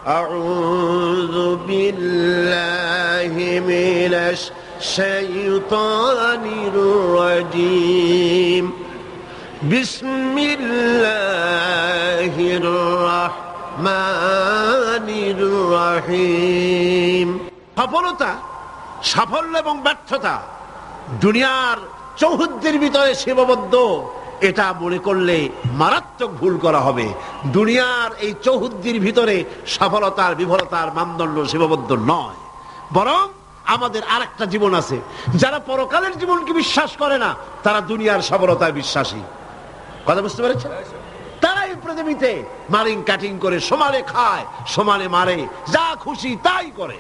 আউযু বিল্লাহি মিনাশ শাইতানির রাজীম বিসমিল্লাহির রাহমানির রাহিম। সফলতা, সাফল্য এবং ব্যর্থতা দুনিয়ার চৌহদ্দির ভিতরে সীমাবদ্ধ, এটা মনে করলে মারাত্মক ভুল করা হবে। দুনিয়ার এই চৌহদ্দির ভিতরে সফলতার বিফলতার মানদণ্ড সীমাবদ্ধ নয়, বরং আমাদের আরেকটা জীবন আছে। যারা পরকালের জীবনকে বিশ্বাস করে না, তারা দুনিয়ার সফলতায় বিশ্বাসী। কথা বুঝতে পেরেছেন? তারা এই পৃথিবীতে মারিং কাটিং করে সমানে খায়, সমানে মারে, যা খুশি তাই করে।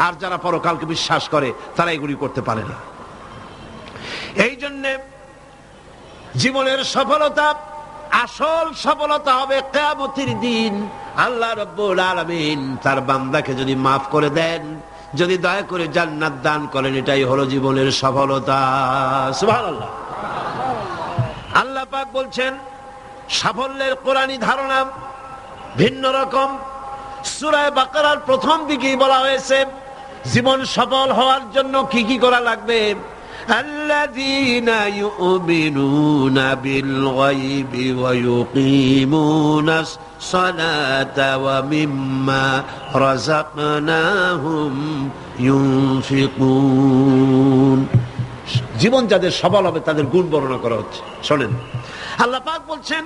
আর যারা পরকালকে বিশ্বাস করে তারা এগুলি করতে পারে না। এই জন্যে জীবনের সফলতা, আসল সফলতা হবে কিয়ামতের দিন। আল্লাহ রাব্বুল আলামিন তার বান্দাকে যদি মাফ করে দেন, যদি দয়া করে জান্নাত দান করেন, এটাই হলো জীবনের সফলতা। সুবহানাল্লাহ। আল্লাহ পাক বলছেন সাফল্যের কোরআনী ধারণা ভিন্ন রকম। সূরা বাকারার প্রথম দিকেই বলা হয়েছে জীবন সফল হওয়ার জন্য কি কি করা লাগবে। আল্লাযীনা ইউমিনুনা বিল গায়বি ওয়া ইউকিমুনাস সালাতা ওয়া মিম্মা রাযাকনাহুম ইউনফিকুন। জীবন যাদের সফল হবে তাদের গুণ বর্ণনা করা হচ্ছে। শোনেন, আল্লাহ পাক বলছেন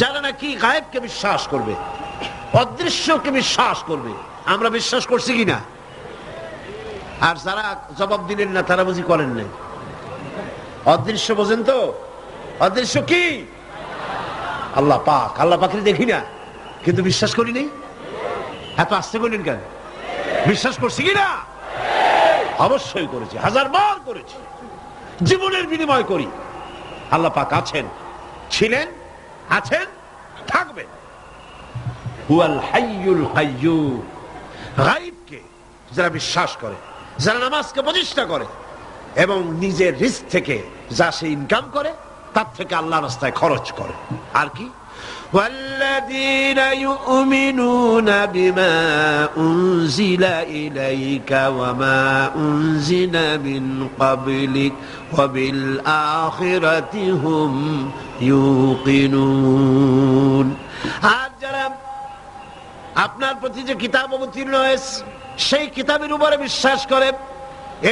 যারা নাকি গায়েবকে বিশ্বাস করবে, অদৃশ্যকে বিশ্বাস করবে। আমরা বিশ্বাস করছি কিনা? আর যারা জবাব দিলেন না তারা বুঝি করেন নাই। অদৃশ্য বোঝেন তো? অদৃশ্য কি? আল্লাহ পাক। আল্লাহ পাকের দেখি না কিন্তু বিশ্বাস করি নাই। এত আস্তে করলেন কেন? বিশ্বাস করছি কিনা? অবশ্যই করেছি, হাজারবার করেছি, জীবনের বিনিময় করি। আল্লাহ পাক আছেন, ছিলেন, আছেন, থাকবেন। হুয়াল হাইয়ুল কাইয়্যুম। গায়বকে যারা বিশ্বাস করে, যারা নামাজকে প্রতিষ্ঠা করে এবং নিজের রিস্ক থেকে যা সে ইনকাম করে তার থেকে আল্লাহর রাস্তায় খরচ করে। আর কি? والذين يؤمنون بما أنزل إليك وما أنزل من قبلك وبالآخرة هم يوقنون। আর যারা আপনার প্রতি যে কিতাব অবতীর্ণ হয়েছে সেই কিতাবের উপরে বিশ্বাস করে,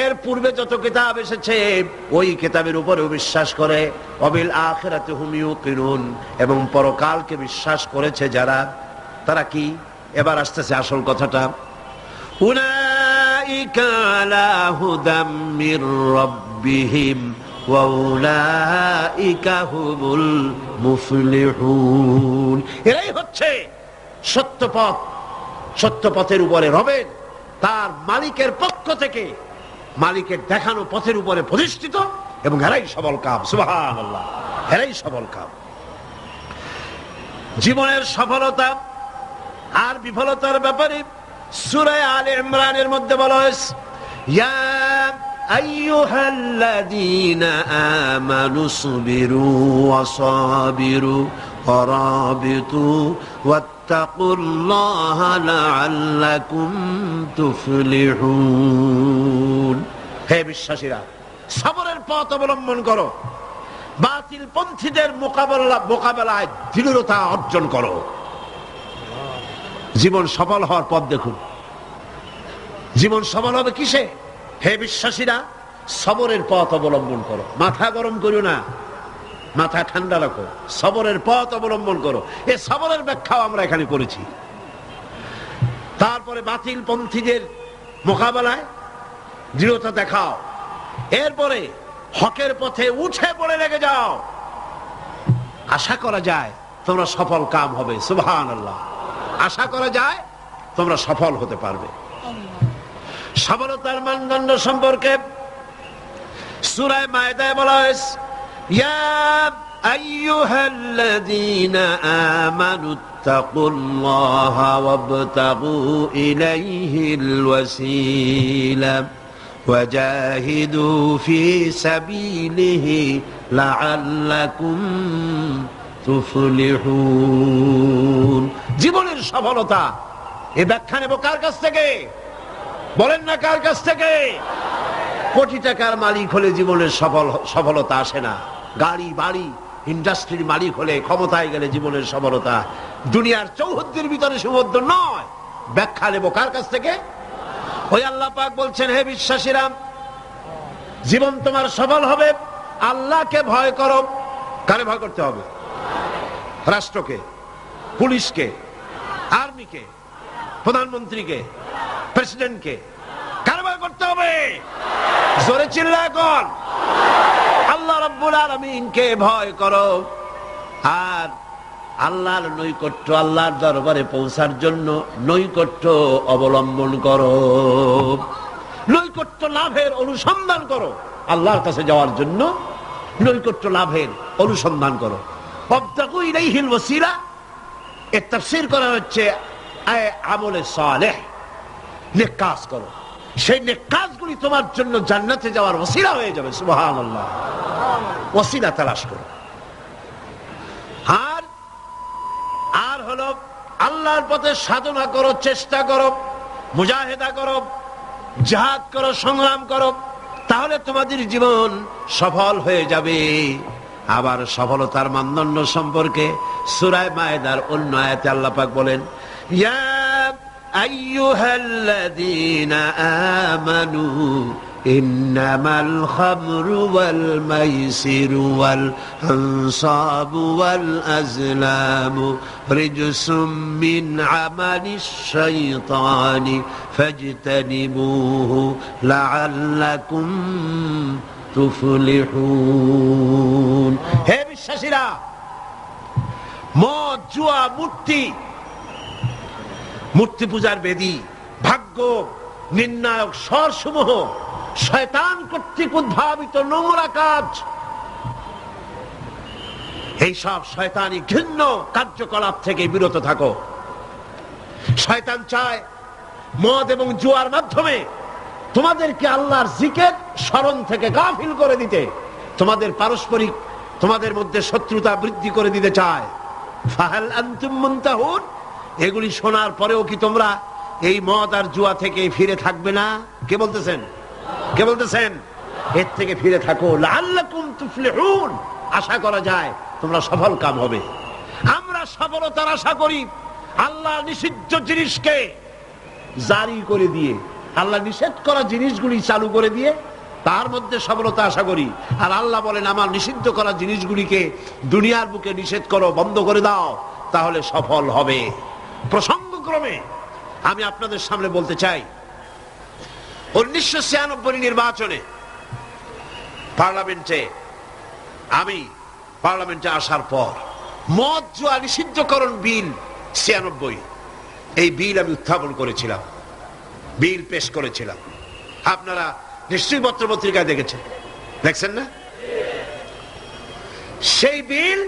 এর পূর্বে যত কিতাব এসেছে ওই কিতাবের উপরেও বিশ্বাস করে, ওয়াবিল আখিরাতি হুম ইউকিনুন, এবং পরকালকে বিশ্বাস করেছে যারা, তারা কি? এবার আসতেছে আসল কথাটা। উলাইকা আলা হুদাম মির রাব্বিহিম ওয়া উলাইকা হুমুল মুফলিহুন। এরাই হচ্ছে সত্য পথ, সত্য পথের উপরে রবেন তার মালিকের পক্ষ থেকে, মালিকের দেখানো পথের উপরে প্রতিষ্ঠিত, এবং এরাই সবল কাম। সুবহানাল্লাহ, এরাই সবল কাম। জীবনের সফলতা আর বিফলতার ব্যাপারে সূরা আলে ইমরানের মধ্যে বলা হয়েছে, ইয়া আইয়ুহাল্লাযীনা আমানু সুবিরু ওয়া সাবিরু ওয়া রাবিতু ওয়াত্তাকুল্লাহা লাআল্লাকুম তুফলিহুন। হে বিশ্বাসীরা, সবরের পথ অবলম্বন করো, বাতিল পন্থীদের মোকাবেলায় দৃঢ়তা অর্জন করো। জীবন সফল হওয়ার পথ দেখুন। জীবন সফল হবে কিসে? হে বিশ্বাসীরা, সবরের পথ অবলম্বন করো। মাথা গরম করো না, মাথা ঠান্ডা রাখো, সবরের পথ অবলম্বন করো। এই সবরের ব্যাখ্যাও আমরা এখানে করেছি। তারপরে বাতিল পন্থীদের মোকাবেলায় দৃঢ়তা দেখাও, এরপরে হকের পথে উঠে পড়ে লেগে যাও। আশা করা যায় তোমরা সফল কাম হবে। সুবহানাল্লাহ। আশা করা যায় তোমরা সফল হতে পারবে। সফলতার মানদণ্ড সম্পর্কে সূরা মায়েদায় বলা হয়েছে, ইয়া আইয়ুহাল্লাযীনা আমানুত্তাকুল্লাহা ওয়াবতাগু ইলাইহিল ওয়াসিলা ওয়াজাহিদু ফি সাবিলিহি লাআল্লাকুম তুফলিহুন। জীবনের সফলতা এ ব্যাখ্যা নেব কার কাছ থেকে? বলেন না কার কাছ থেকে? কোটি টাকার মালিক হলে জীবনের সফলতা আসে না। গাড়ি বাড়ি ইন্ডাস্ট্রির মালিক হলে, ক্ষমতায় গেলে জীবনের সফলতা। দুনিয়ার চৌহদ্দির ভিতরে সুবদ্ধ নয়। ব্যাখ্যা নেব কার কাছ থেকে? ওই আল্লাহ পাক বলছেন, হে বিশ্বাসীরা, জীবন তোমার সফল হবে আল্লাহকে ভয় করো। কারে ভয় করতে হবে? রাষ্ট্রকে, পুলিশকে, আর্মিকে, প্রধানমন্ত্রীকে, প্রেসিডেন্টকে। কারে ভয় করতে হবে? জোরে চিল্লা এখন। আল্লাহ রাব্বুল আলামিনকে ভয় করো। আর আল্লাহর নৈকট্য, আল্লাহর দরবারে পৌঁছার জন্য নৈকট্য অবলম্বন করো। নৈকট্য লাভের অনুসন্ধান করো। আল্লাহর কাছে যাওয়ার জন্য নৈকট্য লাভের অনুসন্ধান করো। ওয়াবতাগু ইলাইহিল ওয়াসিলা, এর তাফসীর করা হচ্ছে আমলে সালেহ, নেক কাজ করো। সেই নেক কাজগুলি তোমার জন্য জান্নাতে যাওয়ার ওসিলা হয়ে যাবে। সুবহানাল্লাহ। ওসিলা তালাশ করো। আর হলো আল্লাহর পথে সাধনা করো, চেষ্টা করো, মুজাহিদা করো, জিহাদ করো, সংগ্রাম করো। তাহলে তোমাদের জীবন সফল হয়ে যাবে। আবার সফলতার মানদণ্ড সম্পর্কে সূরা মায়েদার অন্য আয়াতে আল্লাহ পাক বলেন, ইয়া আইয়ুহাল্লাযীনা আমানু ইন্নামাল খামরু ওয়াল মাইসিরু ওয়াল আনসাবু ওয়াল আজলামু রিজসুম মিন আমালিশ শাইতানি ফাজতানিবুহু লাআল্লাকুম তুফলিহুন। হে বিশ্বাসীরা, মদ, জুয়া, মূর্তি পূজার বেদী, ভাগ্য নির্ণায়ক স্বরসমূহ শয়তান কর্তৃক উদ্ভাবিত নোংরা কাজ। এই সব শয়তানি ঘৃণ্য কার্যকলাপ থেকে বিরত থাকো। শয়তান চায় মদ এবং জুয়ার মাধ্যমে তোমাদেরকে আল্লাহর জিকির স্মরণ থেকে গাফিল করে দিতে, তোমাদের পারস্পরিক, তোমাদের মধ্যে শত্রুতা বৃদ্ধি করে দিতে চায়। ফাহাল আনতুম মুনতাহুন, এগুলি শোনার পরেও কি তোমরা এই মদ আর জুয়া থেকে ফিরে থাকবে না? কে বলতেছেন? কে বলতেছেন? এর থেকে ফিরে থাকো। লাআল্লাকুম তুফলিহুন, আশা করা যায় তোমরা সফল কাম হবে। আমরা সফলতার আশা করি আল্লাহ নিষিদ্ধ জিনিসকে জারি করে দিয়ে, আল্লাহ নিষেধ করা জিনিসগুলি চালু করে দিয়ে তার মধ্যে সফলতা আশা করি। আর আল্লাহ বলেন, আমার নিষিদ্ধ করা জিনিসগুলিকে দুনিয়ার বুকে নিষেধ করো, বন্ধ করে দাও, তাহলে সফল হবে। প্রসঙ্গক্রমে আমি আপনাদের সামনে বলতে চাই, 1996 নির্বাচনে পার্লামেন্টে আসার পর মদ জুয়া নিষিদ্ধকরণ বিল 96, এই বিল আমি উত্থাপন করেছিলাম, বিল পেশ করেছিলাম। আপনারা নিশ্চয়ই পত্র পত্রিকায় দেখেছেন, দেখছেন না? সেই বিল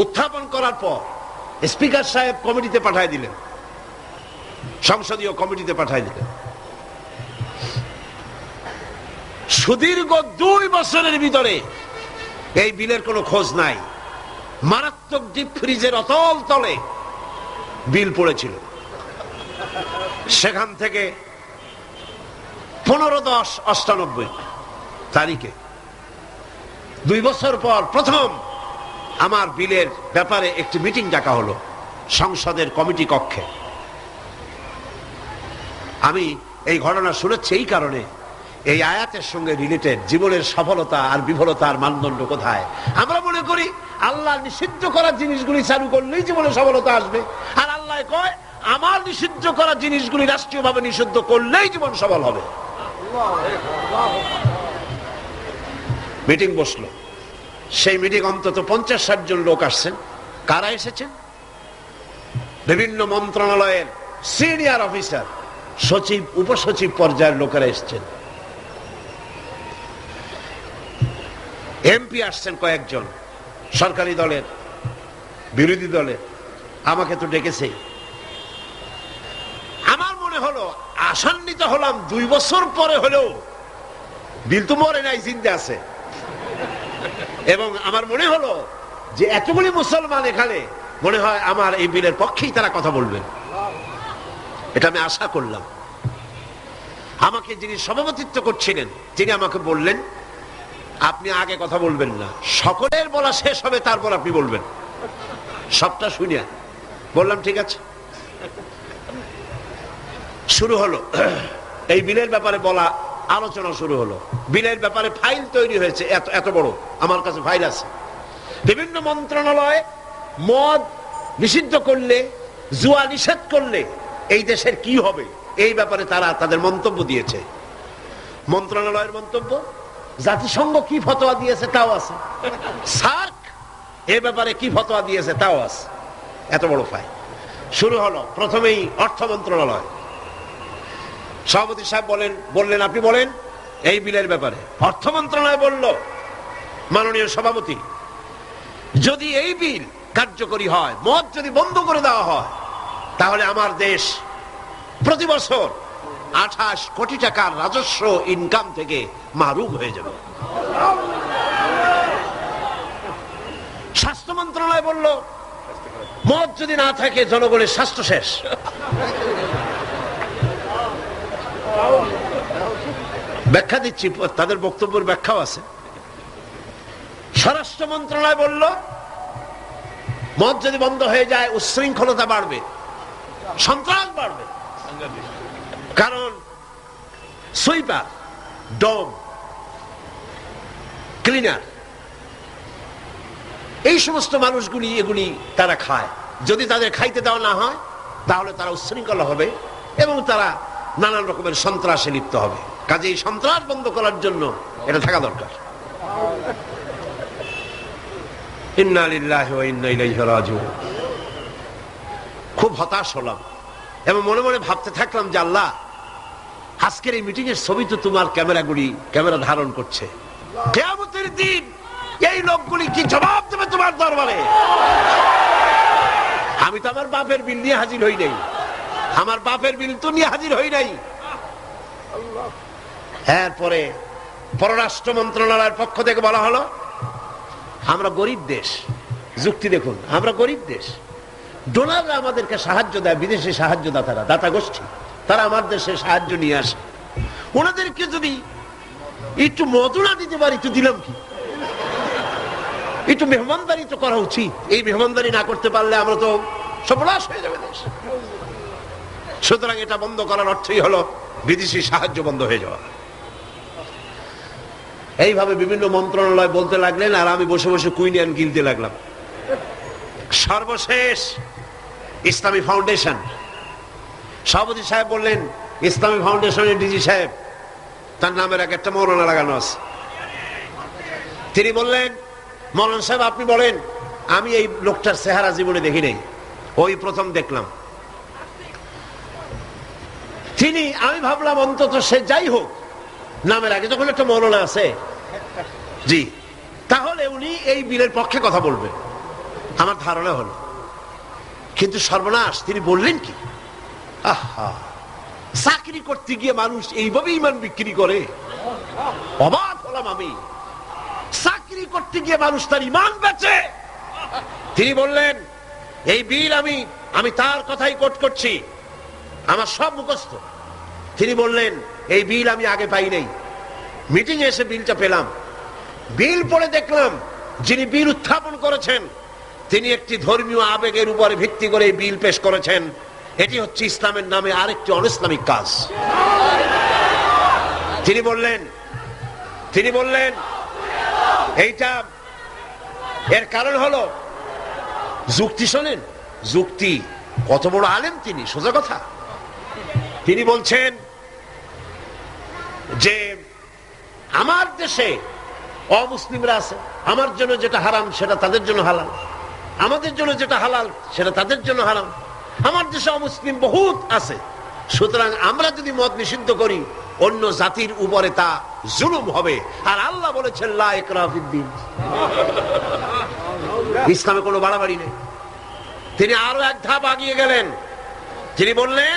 উত্থাপন করার পর স্পিকার সাহেব কমিটিতে পাঠিয়ে দিলেন, সংসদীয় কমিটিতে পাঠিয়ে দিলেন। সুদীর্ঘ 2 বছরের ভিতরে এই বিলের কোনো খোঁজ নাই। মারাত্মক ডিপ ফ্রিজের অতল তলে বিল পড়েছিল। সেখান থেকে 15/10/98 তারিখে 2 বছর পর প্রথম আমার বিলের ব্যাপারে একটি মিটিং ডাকা হলো সংসদের কমিটি কক্ষে। আমি এই ঘটনা শুনেছি এই কারণে, এই আয়াতের সঙ্গে রিলেটেড জীবনের সফলতা আর বিফলতার মানদণ্ড কোথায়। আমরা মনে করি আল্লাহ নিষিদ্ধ করা জিনিসগুলি চালু করলেই জীবনে সফলতা আসবে, আর আল্লাহ কয় আমার নিষিদ্ধ করা জিনিসগুলি রাষ্ট্রীয়ভাবে নিষিদ্ধ করলেই জীবন সফল হবে। মিটিং বসলো, সেই মিটিং অন্তত 50-60 জন লোক আসছেন। কারা এসেছেন? বিভিন্ন মন্ত্রণালয়ের সিনিয়র অফিসার, সচিব, উপসচিব পর্যায়ের লোকেরা এসেছেন। এমপি আসছেন কয়েকজন, সরকারি দলের, বিরোধী দলের। আমাকে তো ডেকেছে। আমার মনে হলো, আশান্বিত হলাম, 2 বছর পরে হলেও বিল তো মরে নাই, জিন্দা আছে। এবং আমার মনে হলো যে এতগুলি মুসলমান এখানে মনে হয় আমার এই বিলের পক্ষেই তারা কথা বলবেন, এটা আমি আশা করলাম। আমাকে যিনি সভাপতিত্ব করছিলেন তিনি আমাকে বললেন, আপনি আগে কথা বলবেন না, সকলের বলা শেষ হবে তারপর আপনি বলবেন। সবটা শুনিয়া বললাম ঠিক আছে। শুরু হলো এই বিলের ব্যাপারে বলা, আলোচনা শুরু হলো। বিলের ব্যাপারে ফাইল তৈরি হয়েছে, এত এত বড়, আমার কাছে ফাইল আছে। বিভিন্ন মন্ত্রণালয় মদ নিষিদ্ধ করলে, জুয়া নিষেধ করলে এই দেশের কি হবে এই ব্যাপারে তারা তাদের মন্তব্য দিয়েছে। মন্ত্রণালয়ের মন্তব্য, জাতিসংঘ কি ফতোয়া দিয়েছে তাও আছে, সার্ক এ ব্যাপারে কি ফতোয়া দিয়েছে তাও আছে। এত বড় ফাইল। শুরু হলো প্রথমেই অর্থ মন্ত্রণালয়। সভাপতি সাহেব বললেন আপনি বলেন এই বিলের ব্যাপারে। অর্থ মন্ত্রণালয় বলল, মাননীয় সভাপতি, যদি এই বিল কার্যকরী হয়, মদ যদি বন্ধ করে দেওয়া হয়, তাহলে আমার দেশ প্রতি বছর 28 কোটি টাকার রাজস্ব ইনকাম থেকে মাহরুম হয়ে যাবে। স্বাস্থ্য মন্ত্রণালয় বলল, মদ যদি না থাকে জনগণের স্বাস্থ্য শেষ। ব্যাখ্যা দিচ্ছি, তাদের বক্তব্যের ব্যাখ্যাও আছে। স্বরাষ্ট্র মন্ত্রণালয় বলল, মদ যদি বন্ধ হয়ে যায় উচ্ছৃঙ্খলতা বাড়বে, সন্ত্রাস বাড়বে, কারণ সুইপার, ডম, ক্লিনার, এই সমস্ত মানুষগুলি এগুলি তারা খায়। যদি তাদের খাইতে দেওয়া না হয় তাহলে তারা উচ্ছৃঙ্খল হবে এবং তারা নানান রকমের সন্ত্রাসে লিপ্ত হবে। কাজে এই সন্ত্রাস বন্ধ করার জন্য এটা থাকা দরকার। ইন্না লিল্লাহি ওয়া ইন্না ইলাইহি রাজিউন। খুব হতাশ হলাম এবং মনে মনে ভাবতে থাকলাম যে আল্লাহ, আজকের এই মিটিং এর ছবি তো তোমার ক্যামেরা ধারণ করছে। কিয়ামতের দিন এই লোকগুলি কি জবাব দেবে তোমার দরবারে? আমি তো আমার বাপের বিল নিয়ে হাজির হই নাই, আমার বাপের বিল তো নিয়ে হাজির হই নাই। এরপরে পররাষ্ট্র মন্ত্রণালয়ের পক্ষ থেকে বলা হলো, আমরা গরিব দেশ। যুক্তি দেখুন, আমরা গরিব দেশ, ডোনাররা আমাদেরকে সাহায্য দেয়, বিদেশি সাহায্য দাতা গোষ্ঠী, তারা আমার দেশে সাহায্য নিয়ে আসে। ওনাদেরকে যদি একটু মদুনা দিতে পারি তো দিলাম কি, একটু মেহমানদারি তো করা উচিত। এই মেহমানদারি না করতে পারলে আমরা তো সর্বনাশ হয়ে যাবে দেশ। সুতরাং এটা বন্ধ করার অর্থই হলো বিদেশি সাহায্য বন্ধ হয়ে যাওয়া। এইভাবে বিভিন্ন মন্ত্রণালয় বলতে লাগলেন আর আমি বসে বসে কুইনিয়ান গিলতে লাগলাম। সর্বশেষ ইসলামী ফাউন্ডেশন, সভাপতি সাহেব বললেন, ইসলামী ফাউন্ডেশনের ডিজি সাহেব, তার নামের এক একটা মৌলানা লাগানো আছে। তিনি বললেন, মৌলানা সাহেব আপনি বলেন। আমি এই লোকটার চেহারা জীবনে দেখি নাই, ওই প্রথম দেখলাম। আমি ভাবলাম অন্তত সে যাই হোক, নামের আগে যখন একটা মৌলানা আছে, জি, তাহলে উনি এই বিলের পক্ষে কথা বলবেন, আমার ধারণা হলো। কিন্তু সর্বনাশ, তিনি বললেন কি, আহা, চাকরি করতে গিয়ে মানুষ এইভাবে ইমান বিক্রি করে? অবাক হলাম আমি। চাকরি করতে গিয়ে মানুষ তার ইমান বেচে। তিনি বললেন, এই বিল আমি তার কথাই কোট করছি, আমার সব মুখস্থ। তিনি বললেন, এই বিল আমি আগে পাই নাই, মিটিং এসে বিলটা পেলাম। বিল পড়ে দেখলাম যিনি বিল উত্থাপন করেছেন তিনি একটি ধর্মীয় আবেগের উপরে ভিত্তি করে বিল পেশ করেছেন। এটি হচ্ছে ইসলামের নামে আরেকটি অনইসলামিক কাজ। তিনি বললেন এইটা, এর কারণ হলো যুক্তি। শোনেন যুক্তি, কত বড় আলেম তিনি, সোজা কথা। তিনি বলছেন যে আমার দেশে অমুসলিমরা আছে, আমার জন্য যেটা হারাম সেটা তাদের জন্য হালাল, আমাদের জন্য যেটা হালাল সেটা তাদের জন্য হারাম। আমার দেশে অমুসলিম বহুত আছে, সুতরাং আমরা যদি মদ নিষিদ্ধ করি অন্য জাতির উপরে তা জুলুম হবে। আর আল্লাহ বলেছেন লা ইকরাহা ফিদ্দীন, ইসলামে কোনো বাড়াবাড়ি নেই। তিনি আরো এক ধাপ এগিয়ে গেলেন। তিনি বললেন,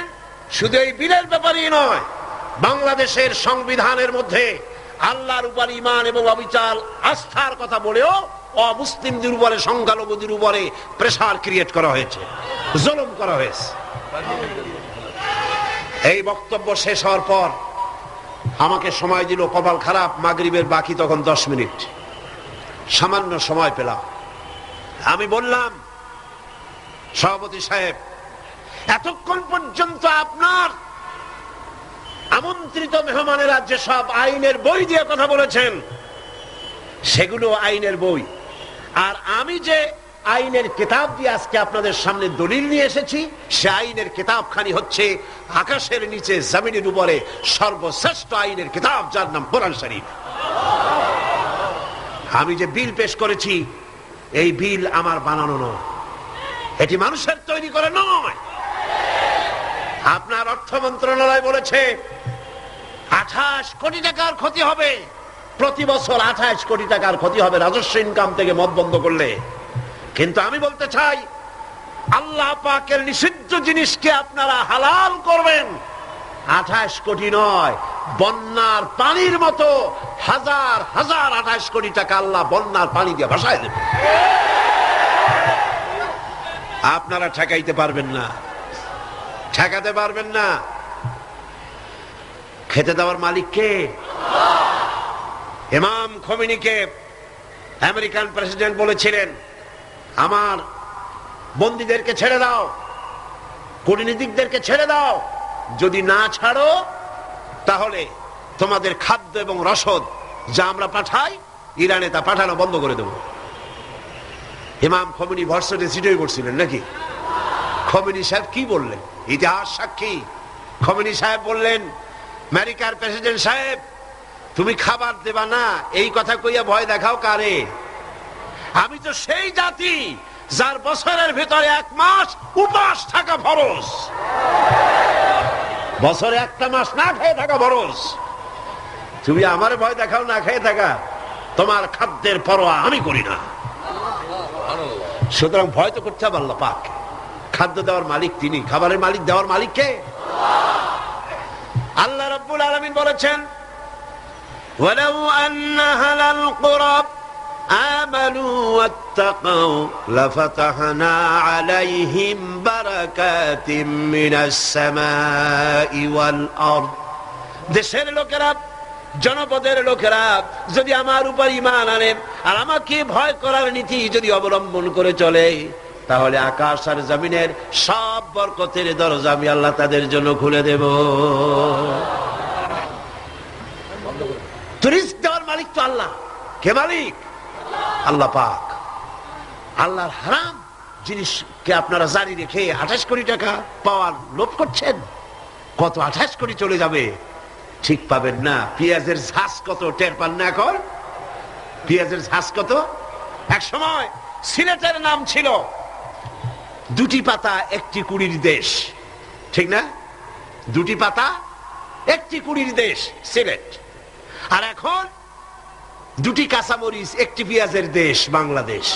শুধু এই বিলের ব্যাপারেই নয়, বাংলাদেশের সংবিধানের মধ্যে আল্লাহর উপর ঈমান এবং অবিচল আস্থার কথা বলেও অমুসলিমদের উপরে, সংখ্যালঘুদের উপরে প্রেসার ক্রিয়েট করা হয়েছে, জুলুম করা হয়েছে। এই বক্তব্য শেষ হওয়ার পর আমাকে সময় দিল, কপাল খারাপ, মাগরিবের বাকি তখন 10 মিনিট, সামান্য সময় পেলাম। আমি বললাম, সভাপতি সাহেব, এতক্ষণ পর্যন্ত আপনার আমন্ত্রিত মেহমানেরা যেসব আইনের বই দিয়ে কথা বলেছেন সেগুলো আইনের বই, আর আমি যে আইনের কিতাব দিয়ে আজকে আপনাদের সামনে দলিল নিয়ে এসেছি সে আইনের কিতাবখানি হচ্ছে আকাশের নিচে জমিনের উপরে সর্বশ্রেষ্ঠ আইনের কিতাব, যার নাম কোরআন শরীফ। আমি যে বিল পেশ করেছি এই বিল আমার বানানো নয়, এটি মানুষের তৈরি করে নয়। আপনার অর্থ মন্ত্রণালয় বলেছে 28 কোটি টাকার ক্ষতি হবে, প্রতি বছর 28 কোটি টাকার ক্ষতি হবে রাজস্ব ইনকাম থেকে মদ বন্ধ করলে। কিন্তু আমি বলতে চাই, আল্লাহ পাকের নিষিদ্ধ জিনিসকে আপনারা হালাল করবেন, 28 কোটি নয়, বন্যার পানির মতো হাজার হাজার 28 কোটি টাকা আল্লাহ বন্যার পানি দিয়ে ভাসায় দেবে। আপনারা ঠেকাইতে পারবেন না, ঠেকাতে পারবেন না। খেতে দেওয়ার মালিক কে? ইমাম খোমেনিকে আমেরিকান প্রেসিডেন্ট বলেছিলেন, আমার বন্দীদেরকে ছেড়ে দাও, কূটনীতিকদেরকে ছেড়ে দাও, যদি না ছাড়ো তাহলে তোমাদের খাদ্য এবং রসদ যা আমরা পাঠাই ইরানে তা পাঠানো বন্ধ করে দেব। ইমাম খোমেনি ভার্সিটি সিটে করছিলেন নাকি? খোমেনি সাহেব কি বললেন? ইতিহাস সাক্ষী। খোমেনি সাহেব বললেন, আমেরিকার প্রেসিডেন্ট সাহেব, তুমি খাবার দেবা না এই কথা কইয়া ভয় দেখাও কারে? আমি তো সেই জাতি যার বছরের ভিতরে 1 মাস উপাস থাকা ফরজ, বছরে 1টা মাস না খেয়ে থাকা ফরজ। তুমি আমার ভয় দেখাও না খেয়ে থাকা, তোমার খাদ্যের পরোয়া আমি করি না। সুতরাং ভয় তো করতে হবে আল্লাহ পাক। খাদ্য দেওয়ার মালিক তিনি, খাবারের মালিক দেওয়ার মালিক কে? আল্লাহ রাব্বুল আলামিন বলেছেন, ওয়ালাউ আন্না আহলাল কুরা আমানু ওয়াত্তাকাউ লাফাতাহনা আলাইহিম বারাকাতিম মিনাস সামাই ওয়াল আরদ। দেশের লোকেরা, জনপদের লোকেরা যদি আমার উপর ঈমান আনে আর আমাকে ভয় করার নীতি যদি অবলম্বন করে চলে, তাহলে আকাশ আর জমিনের সব বরকতের দরজা আমি আল্লাহ তাদের জন্য খুলে দেব। রিজক দেওয়ার মালিক তো আল্লাহ। কে মালিক? আল্লাহ পাক। আল্লাহর হারাম জিনিসকে আপনারা জারি রেখে 28 কোটি টাকা পাওয়ার লোভ করছেন। কত 28 কোটি চলে যাবে ঠিক পাবেন না। পেঁয়াজের ঝাঁজ কত টের পান না এখন? পেঁয়াজের ঝাঁজ কত? এক সময় সিলেটের নাম ছিল 2টি পাতা 1টি কুড়ির দেশ, ঠিক না? 2টি পাতা 1টি কুড়ির দেশ সিলেট। আর এখন 2টি কাঁচামরিচ 1টি পেঁয়াজের দেশ বাংলাদেশ।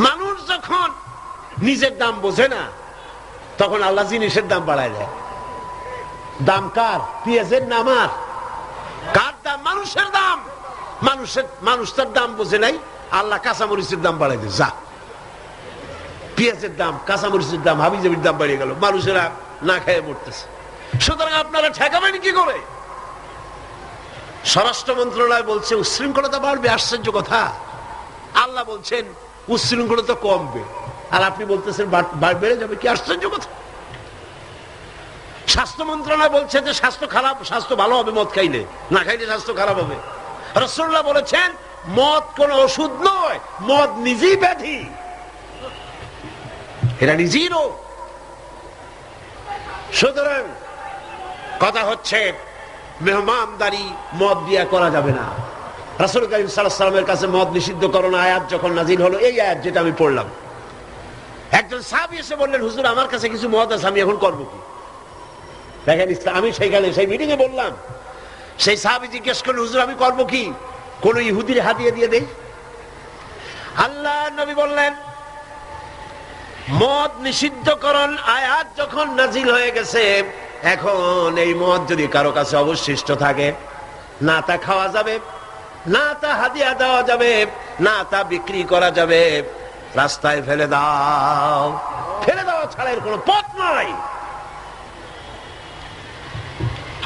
মানুষ যখন নিজের দাম বোঝে না তখন আল্লাহ জিনিসের দাম বাড়ায় দেয়। দাম কার? পেঁয়াজের নাম আর কার দাম? মানুষের দাম। মানুষ তার দাম বোঝে নাই, আল্লাহ কাঁচামরিচের দাম বাড়াই দেয়। যা, পেঁয়াজের দাম, কাঁচামরিচের দাম, হাবিজাবির দাম বাড়িয়ে গেল, মানুষেরা না খেয়ে মরতেছে। সুতরাং আপনারা ঠেকাবেন কি করে? স্বরাষ্ট্র মন্ত্রণালয় বলছে উচ্ছৃঙ্খলতা বাড়বে। আশ্চর্য কথা। আল্লাহ বলছেন উচ্ছৃঙ্খলতা কমবে, আর আপনি বলতেছেন বেড়ে যাবে। কি আশ্চর্য কথা। স্বাস্থ্য মন্ত্রণালয় বলছে যে স্বাস্থ্য খারাপ, স্বাস্থ্য ভালো হবে মদ খাইলে, না খাইলে স্বাস্থ্য খারাপ হবে। রাসূলুল্লাহ বলেছেন মদ কোন ওষুধ নয়, মদ নিজেই ব্যাধি, এটা নিজেই রোগ। সুতরাং কথা হচ্ছে মেহমানদারি মদ দিয়া করা যাবে না। রাসূল কারীম সাল্লাল্লাহু আলাইহি ওয়াসাল্লামের কাছে মদ নিষিদ্ধকরণ আয়াত যখন নাযিল হলো, এই আয়াত যেটা আমি পড়লাম, একজন সাহাবী এসে বললেন, হুজুর আমার কাছে কিছু মদ আছে, আমি এখন করবো কি? দেখেন, আমি সেইখানে সেই মিটিং এ বললাম, সেই সাহাবী জিজ্ঞেস করলেন, হুজুর আমি করবো কি? কোন ইহুদির হাদিয়া দিয়ে দেই? আল্লাহ নবী বললেন, মদ নিষিদ্ধকরণ আয়াত যখন নাযিল হয়ে গেছে, এখন এই মদ যদি কারো কাছে অবশিষ্ট থাকে, না তা খাওয়া যাবে, না তা হাদিয়া দেওয়া যাবে, না তা বিক্রি করা যাবে। রাস্তায় ফেলে দাও, ফেলে দেওয়া ছাড়া এর কোনো পথ নাই।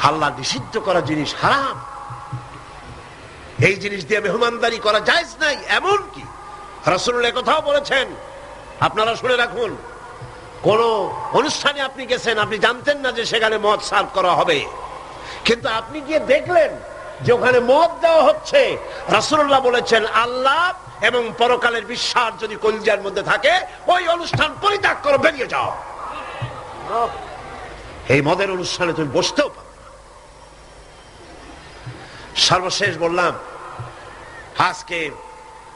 আল্লাহ নিষিদ্ধ করা জিনিস হারাম, এই জিনিস দিয়ে মেহমানদারি করা জায়েজ নাই। এমন কি রাসূলুল্লাহ কথাও বলেছেন, আপনারা শুনে রাখুন, কোন অনুষ্ঠানে আপনি গেছেন, আপনি জানতেন না যে সেখানে মদ সার্ভ করা হবে, কিন্তু আপনি গিয়ে দেখলেন যে ওখানে মদ দেওয়া হচ্ছে। রাসূলুল্লাহ বলেছেন, আল্লাহ এবং পরকালের বিশ্বাস যদি কলিজার মধ্যে থাকে, ওই অনুষ্ঠান পরিত্যাগ করো, বেরিয়ে যাও। এই মদের অনুষ্ঠানে তুমি বসতেও পারো না। সর্বশেষ বললাম, আজকে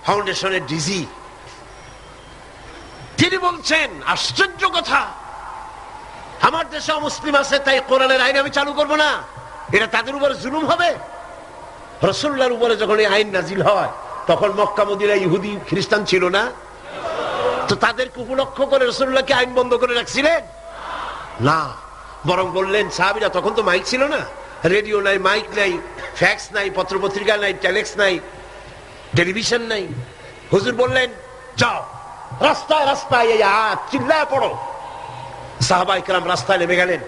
ফাউন্ডেশনের ডিজি তিনি বলছেন, আশ্চর্য কথা, আমার দেশে মুসলিম আছে তাই কোরআনের আইন আমি চালু করব না, এটা তাদের উপরে জুলুম হবে। রাসূলুল্লাহর উপরে যখন এই আইন নাজিল হয়, তখন মক্কা মদিনায় ইহুদি খ্রিস্টান ছিল না, তো তাদেরকে উপলক্ষ করে রাসূলুল্লাহ কি আইন বন্ধ করে রাখছিলেন? না, বরং বললেন, সাহাবীরা তখন তো মাইক ছিল না, রেডিও নাই, মাইক নাই, ফ্যাক্স নাই, পত্রপত্রিকা নাই, টেলেক্স নাই, টেলিভিশন নাই। হুজুর বললেন, যাও রাস্তায় রাস্তায় এই আয়াত চিল্লায় পড়ো। সাহাবায়ে কেরাম রাস্তায় নেমে গেলেন।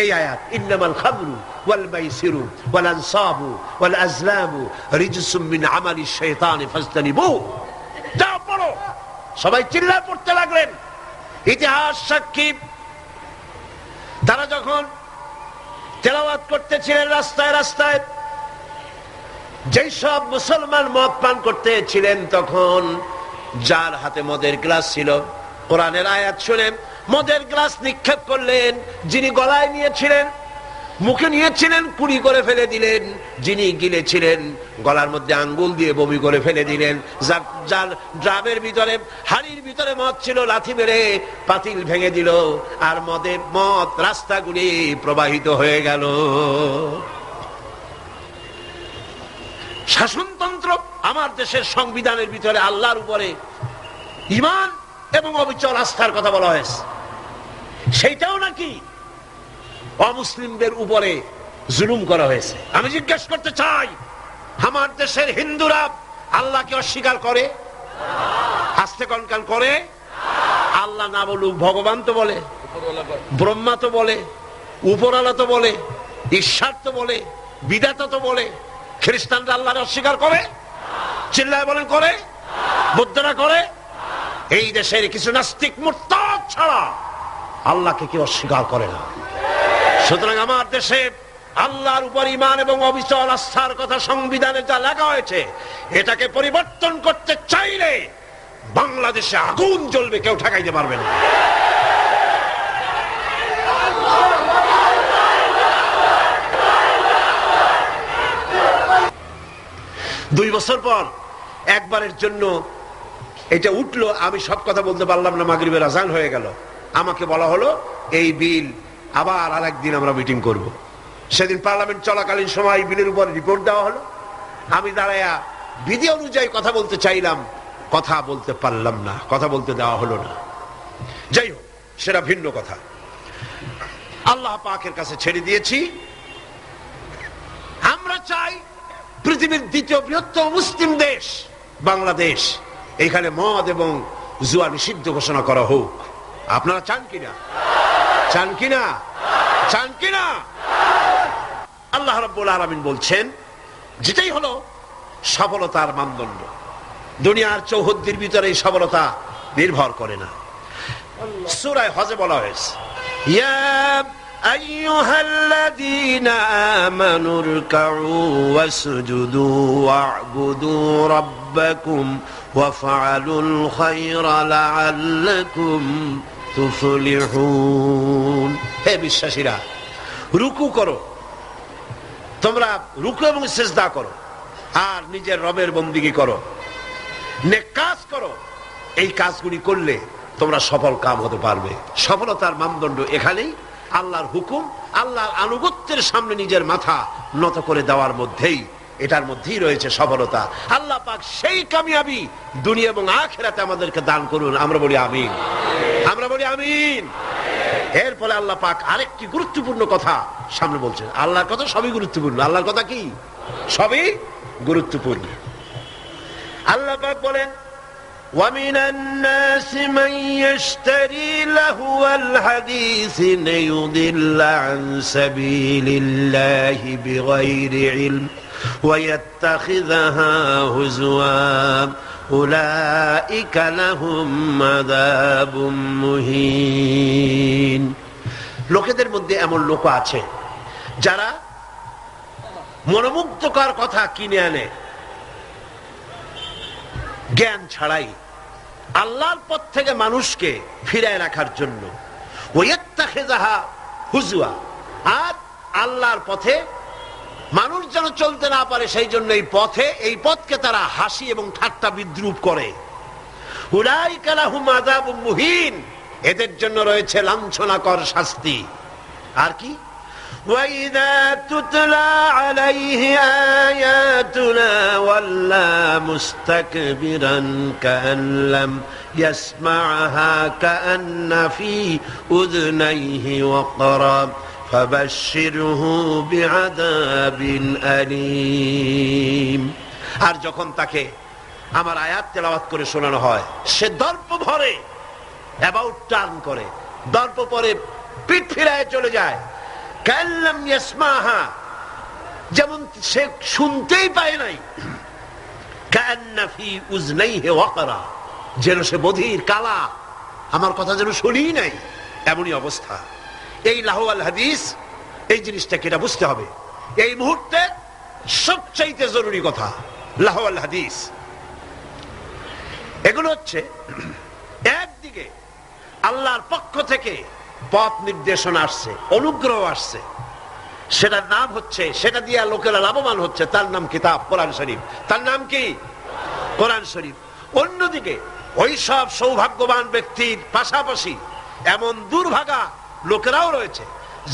এই আয়াত, ইন্নামাল খামরু ওয়াল মাইসিরু ওয়াল আনসাবু ওয়াল আজলামু রিজসুম মিন আমালিশ শাইতানি ফাজতানিবু। যাও পড়ো। সবাই চিল্লায় পড়তে লাগলেন। ইতিহাস সাক্ষী, তারা যখন তেলাওয়াত করতেছিলেন রাস্তায় রাস্তায়, যেই সব মুসলমান মদ পান করতেছিলেন, তখন যার হাতে মদের গ্লাস ছিল, কোরআনের আয়াত শুনে মদের গ্লাস নিক্ষেপ করলেন। যিনি গলায় নিয়েছিলেন, মুখে নিয়েছিলেন, কুড়ি করে ফেলে দিলেন। যিনি গিলেছিলেন, গলার মধ্যে আঙ্গুল দিয়ে বমি করে ফেলে দিলেন। যার ড্রামের ভিতরে, হাড়ির ভিতরে মদ ছিল, লাথি মেরে পাতিল ভেঙে দিল, আর মদ রাস্তাগুলি প্রবাহিত হয়ে গেল। শাসনতন্ত্র, আমার দেশের সংবিধানের ভিতরে আল্লাহর উপরে ঈমান এবং অবিচল আস্থার কথা বলা হয়েছে, সেইটাও নাকি অমুসলিমদের উপরে জুলুম করা হয়েছে। আমি জিজ্ঞেস করতে চাই, আমার দেশের হিন্দুরা আল্লাহকে অস্বীকার করে? আস্তে কনকান করে? আল্লাহ না বলুক, ভগবান তো বলে, ব্রহ্মা তো বলে, উপরওয়ালা তো বলে, ঈশ্বর তো বলে, বিধাতা তো বলে। খ্রিস্টানরা আল্লাহকে অস্বীকার করে? চিল্লায় বলেন করে? বৌদ্ধরা করে? এই দেশের কিছু নাস্তিক মুরতাদ ছাড়া আল্লাহকে কেউ অস্বীকার করে না। সুতরাং আমার দেশে আল্লাহর উপর ঈমান এবং অবিচল আস্থার কথা সংবিধানে যা লেখা হয়েছে, এটাকে পরিবর্তন করতে চাইলে বাংলাদেশে আগুন জ্বলবে, কেউ ঠেকাইতে পারবে না। দুই বছর পর একবারের জন্য এটা উঠলো, আমি সব কথা বলতে পারলাম না, মাগরিবের আজান হয়ে গেল। আমাকে বলা হলো, এই বিল আবার আরেকদিন আমরা মিটিং করব। সেদিন পার্লামেন্ট চলাকালীন সময় এই বিলের উপর রিপোর্ট দেওয়া হলো। আমি দাঁড়ায়া বিধি অনুযায়ী কথা বলতে চাইলাম, কথা বলতে পারলাম না, কথা বলতে দেওয়া হলো না। যাই হোক, সেটা ভিন্ন কথা। আল্লাহ পাকের কাছে ছেড়ে দিয়েছি। আমরা চাই পৃথিবীর দ্বিতীয় বৃহত্তম মুসলিম দেশ বাংলাদেশ, এখানে মদ এবং জুয়া নিষিদ্ধ ঘোষণা করা হোক। আপনারা চান কিনা? চান কিনা? চান কিনা? আল্লাহ রাব্বুল আলামিন বলছেন, যেটাই হলো সফলতার মানদণ্ড, দুনিয়ার চৌহদ্দির ভিতরে এই সফলতা নির্ভর করে না। সূরা হজে বলা হয়েছে, ইয়া আইয়ুহাল্লাযীনা আমানু রুকউ ওয়াসজুদু ওয়া'বুদু রাব্বাকুম ওয়াফআলুল খায়রা লাআল্লাকুম তুফলিহুন। হে বিশ্বাসীরা, রুকু করো, তোমরা রুকু এবং সিজদা করো, আর নিজের রবের বন্দেগী করো, নেক কাজ করো। এই কাজগুলি করলে তোমরা সফল কাম হতে পারবে। সফলতার মানদণ্ড এখানেই আল্লাহর হুকুম, আল্লাহর আনুগত্যের সামনে নিজের মাথা নত করে দেওয়ার মধ্যেই, এটার মধ্যেই রয়েছে সফলতা। আল্লাহ পাক সেই কামিয়াবি দুনিয়া এবং আখিরাতে আমাদেরকে দান করুন। আমরা বলি আমিন, আমরা বলি আমিন। এরপরে আল্লাহ পাক আরেকটি গুরুত্বপূর্ণ কথা সামনে বলছেন। আল্লাহর কথা সবই গুরুত্বপূর্ণ। আল্লাহর কথা কি? সবই গুরুত্বপূর্ণ। আল্লাহ পাক বলেন, وَمِنَ النَّاسِ مَن يَشْتَرِي لَهْوَ الْحَدِيثِ لِيُضِلَّ عَن سَبِيلِ اللَّهِ بِغَيْرِ عِلْمٍ وَيَتَّخِذَهَا هُزُوًا أُولَئِكَ لَهُمْ عَذَابٌ مُهِينٌ। লোকেদের মধ্যে এমন লোক আছে যারা মনোমুগ্ধকর কথা কিনে আনে জ্ঞান ছাড়াই, আল্লাহর পথ থেকে মানুষকে ফিরায় রাখার জন্য। ওয়াত্তাখিযাহা হুজুয়া, আর আল্লাহর পথে মানুষ যেন চলতে না পারে সেই জন্য এই পথকে তারা হাসি এবং ঠাট্টা বিদ্রুপ করে। উলাইকা লাহুম আযাবুম মুহিন, এদের জন্য রয়েছে লাঞ্ছনাকর শাস্তি। আর কি? وَإِذَا تُتْلَى عَلَيْهِ آيَاتُنَا وَلَّى مُسْتَكْبِرًا كَأَن لَّمْ يَسْمَعْهَا كَأَنَّ فِي أُذُنَيْهِ وَقْرًا فَبَشِّرْهُ بِعَذَابٍ أَلِيمٍ। আর যখন তাকে আমার আয়াত তেলাওয়াত করে শোনানো হয়, সে দর্প ভরে অ্যাবাউট টার্ন করে, দর্প পরে পিঠ ফিরায় চলে যায়। কাল্লাম ইয়াসমাহা, যেমন সে শুনতেই পায় নাই। কান্না ফি উযনাইহি ওয়াকরা, যেন সে বধির কালা, আমার কথা যেন শুনি নাই, এমনই অবস্থা। এই লাহওয়াল হাদিস, এই জিনিসটাকে এটা বুঝতে হবে। এই মুহূর্তে সবচাইতে জরুরি কথা লাহওয়াল হাদিস। এগুলো হচ্ছে একদিকে আল্লাহর পক্ষ থেকে পথ নির্দেশনা আসছে, অনুগ্রহ আসছে, সেটার নাম হচ্ছে, সেটা দিয়ে লোকেরা লাভবান হচ্ছে, তার নাম কিতাব কোরআন শরীফ। তার নাম কি? কোরআন শরীফ। অন্যদিকে ওই সব সৌভাগ্যবান ব্যক্তির পাশাপাশি এমন দুর্ভাগা লোকেরাও রয়েছে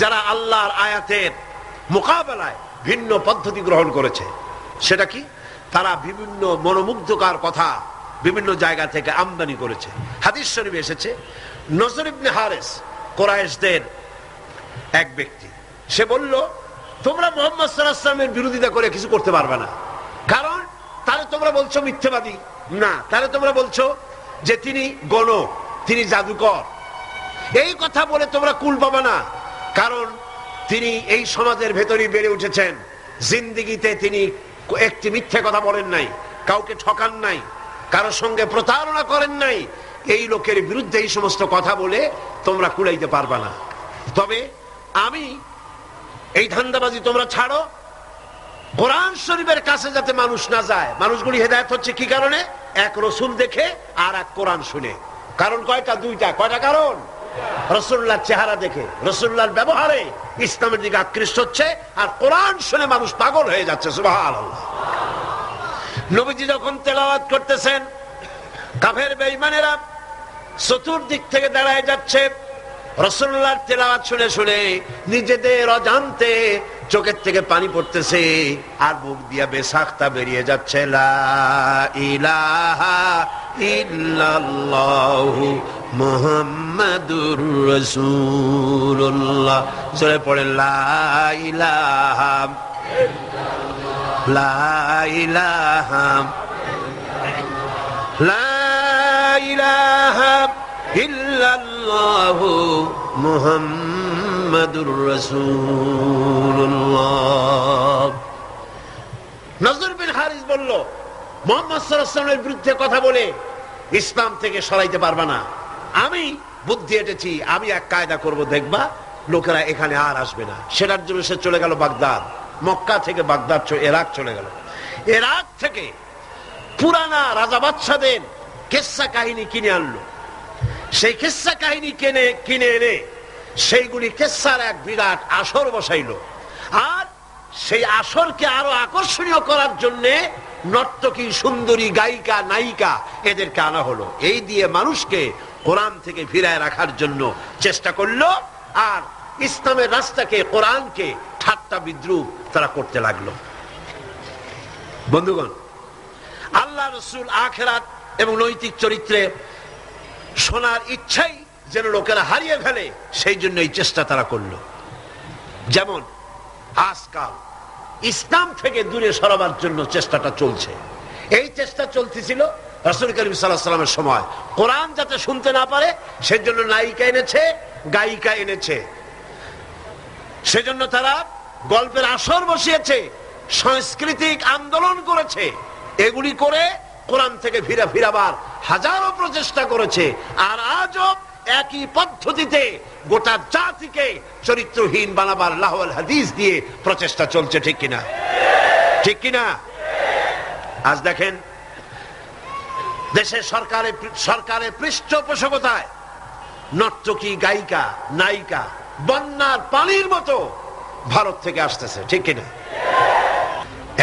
যারা আল্লাহর আয়াতের মোকাবেলায় ভিন্ন পদ্ধতি গ্রহণ করেছে। সেটা কি? তারা বিভিন্ন মনোমুগ্ধকর কথা বিভিন্ন জায়গা থেকে আমদানি করেছে। হাদিস শরীফে এসেছে, নজর ইবনে হারিস কুরাইশদের এক ব্যক্তি, সে বলল, তোমরা মুহাম্মদ সাল্লাল্লাহু আলাইহি ওয়াসাল্লামের বিরোধিতা করে কিছু করতে পারবে না, কারণ তারে তোমরা বলছো মিথ্যাবাদী, না তারে তোমরা বলছো যে তিনি গণক, তিনি জাদুকর। এই কথা বলে তোমরা কুল পাবে না, কারণ তিনি এই সমাজের ভেতরেই বেড়ে উঠেছেন, জিন্দেগিতে তিনি একটি মিথ্যে কথা বলেন নাই, কাউকে ঠকান নাই, কারোর সঙ্গে প্রতারণা করেন নাই। এই লোকের বিরুদ্ধে এই সমস্ত কথা বলে তোমরা কুলাইতে পারবা না। তবে আমি এই ধান্দাবাজি তোমরা ছাড়ো, কোরআন শরীফের কাছে যাতে মানুষ না যায়। মানুষগুলি হেদায়েত হচ্ছে কি কারণে? এক রসুল দেখে আর এক কোরআন শুনে। কারণ কয়টা? দুইটা। কয়টা কারণ? রাসূলুল্লাহর চেহারা দেখে, রাসূলুল্লাহর ব্যবহারে ইসলামের দিকে আকৃষ্ট হচ্ছে, আর কোরআন শুনে মানুষ পাগল হয়ে যাচ্ছে। সুবহানাল্লাহ। নবীজি যখন তেলাওয়াত করতেছেন, কাফের বেঈমানেরা চতুর্দিক থেকে দাঁড়ায় যাচ্ছে। রাসূলুল্লাহর তেলাওয়াত শুনে শুনে নিজেদের অজান্তে চোখের থেকে পানি পড়তেছে, আর মুখ দিয়া বেসাখতা বেরিয়ে যাচ্ছে। লা ইলাহা ইল্লাল্লাহু মুহাম্মাদুর রাসূলুল্লাহ। জোরে পড়ে লা ইলাহা লা ইলাহা লা ইলাহা ইল্লাল্লাহু মুহাম্মাদুর রাসূলুল্লাহ। নজর বিন হারিস বলল, মুহাম্মদ সাল্লাল্লাহু আলাইহি ওয়াসাল্লামের বিরুদ্ধে কথা বলে ইসলাম থেকে সরাইতে পারবা না। আমি বুদ্ধি এঁটেছি, আমি এক কায়দা করব, দেখবা লোকেরা এখানে আর আসবে না। সেটার জন্য সে চলে গেল বাগদাদ। মক্কা থেকে বাগদাদ ইরাক চলে গেল। ইরাক থেকে পুরানা রাজা বাদশাদের কিসসা কাহিনী কিনে আনলো। সেই কিসসা কাহিনী কিনে এনে সেইগুলি কিসসার এক বিরাট আসর বসাইলো। আর সেই আসরকে আরো আকর্ষণীয় করার জন্য নর্তকী, সুন্দরী, গায়িকা, নায়িকা এদেরকে আনা হলো। এই দিয়ে মানুষকে কোরআন থেকে ফিরায় রাখার জন্য চেষ্টা করলো, আর ইসলামের রাস্তাকে, কোরআনকে ঠাট্টা বিদ্রুপ তারা করতে লাগলো। বন্ধুগণ, আল্লাহ রাসূল আখিরাত এবং নৈতিক চরিত্রে শোনার ইচ্ছাই যেন লোকেরা হারিয়ে ফেলে, সেই জন্য এই চেষ্টা তারা করলো। যেমন আজকাল ইসলাম থেকে দূরে সরাবার জন্য চেষ্টাটা চলছে। এই চেষ্টা চলতেছিল রাসূল করিম সাল্লাল্লাহু আলাইহি ওয়াসাল্লামের সময়। কোরআন যাতে শুনতে না পারে সেজন্য নায়িকা এনেছে, গায়িকা এনেছে, সেজন্য তারা গল্পের আসর বসিয়েছে, সাংস্কৃতিক আন্দোলন করেছে। এগুলি করে কোরআন থেকে ফিরাবার হাজারো প্রচেষ্টা করেছে। আর আজও একই পদ্ধতিতে গোটা জাতিকে চরিত্রহীন বানাবার লাহওয়াল হাদিস দিয়ে প্রচেষ্টা চলছে। ঠিক কিনা? ঠিক কিনা? আজ দেখেন দেশের সরকারের পৃষ্ঠপোষকতায় নর্তকী, গায়িকা, নায়িকা বন্যার পানির মতো ভারত থেকে আসতেছে। ঠিক কিনা?